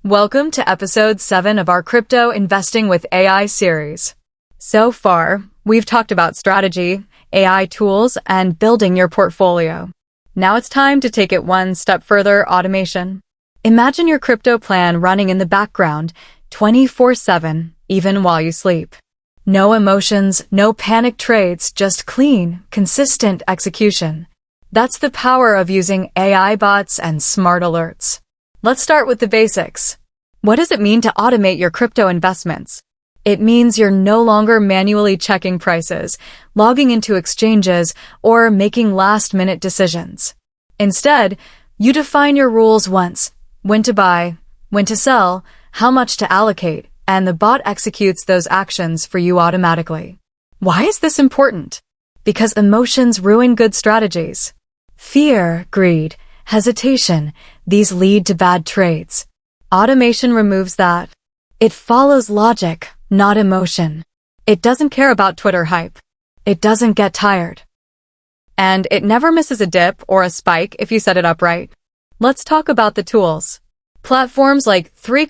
Welcome to episode 7 of our Crypto Investing with AI series. So far, we've talked about strategy, AI tools, and building your portfolio. Now it's time to take it one step further: automation. Imagine your crypto plan running in the background 24/7, even while you sleep. No emotions, no panic trades, just clean, consistent execution. That's the power of using AI bots and smart alerts. Let's start with the basics. What does it mean to automate your crypto investments? It means you're no longer manually checking prices, logging into exchanges, or making last-minute decisions. Instead, you define your rules once: when to buy, when to sell, how much to allocate, and the bot executes those actions for you automatically. Why is this important? Because emotions ruin good strategies. Fear, greed, hesitation, these lead to bad trades. Automation removes that. It follows logic, not emotion. It doesn't care about Twitter hype. It doesn't get tired. And it never misses a dip or a spike if you set it up right. Let's talk about the tools. Platforms like 3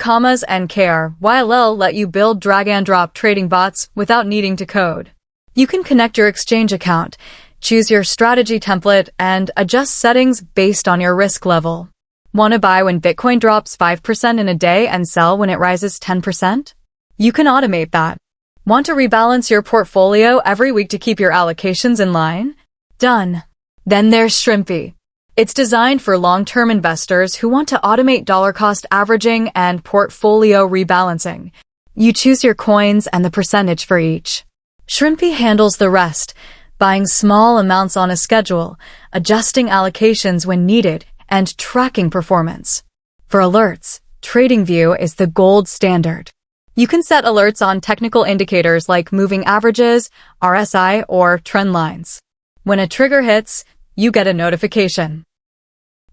and Kryll let you build drag-and-drop trading bots without needing to code. You can connect your exchange account, choose your strategy template, and adjust settings based on your risk level. Want to buy when Bitcoin drops 5% in a day and sell when it rises 10%? You can automate that. Want to rebalance your portfolio every week to keep your allocations in line? Done. Then there's Shrimpy. It's designed for long-term investors who want to automate dollar-cost averaging and portfolio rebalancing. You choose your coins and the percentage for each. Shrimpy handles the rest, buying small amounts on a schedule, adjusting allocations when needed, and tracking performance. For alerts, TradingView is the gold standard. You can set alerts on technical indicators like moving averages, RSI, or trend lines. When a trigger hits, you get a notification.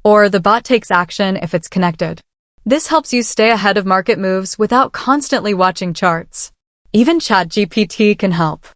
Or the bot takes action if it's connected. This helps you stay ahead of market moves without constantly watching charts. Even ChatGPT can help.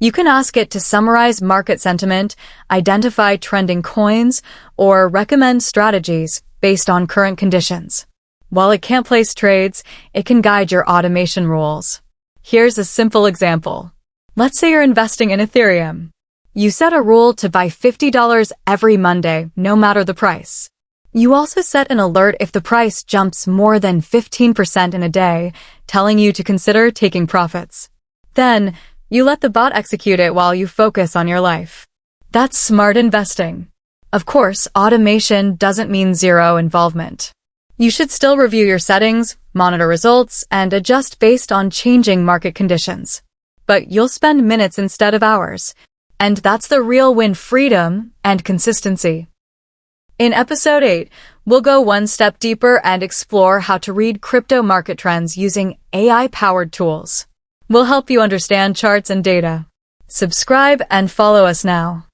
You can ask it to summarize market sentiment, identify trending coins, or recommend strategies based on current conditions. While it can't place trades, it can guide your automation rules. Here's a simple example. Let's say you're investing in Ethereum. You set a rule to buy $50 every Monday, no matter the price. You also set an alert if the price jumps more than 15% in a day, telling you to consider taking profits. Then, you let the bot execute it while you focus on your life. That's smart investing. Of course, automation doesn't mean zero involvement. You should still review your settings, monitor results, and adjust based on changing market conditions. But you'll spend minutes instead of hours. And that's the real win: freedom and consistency. In episode 8, we'll go one step deeper and explore how to read crypto market trends using AI-powered tools. We'll help you understand charts and data. Subscribe and follow us now.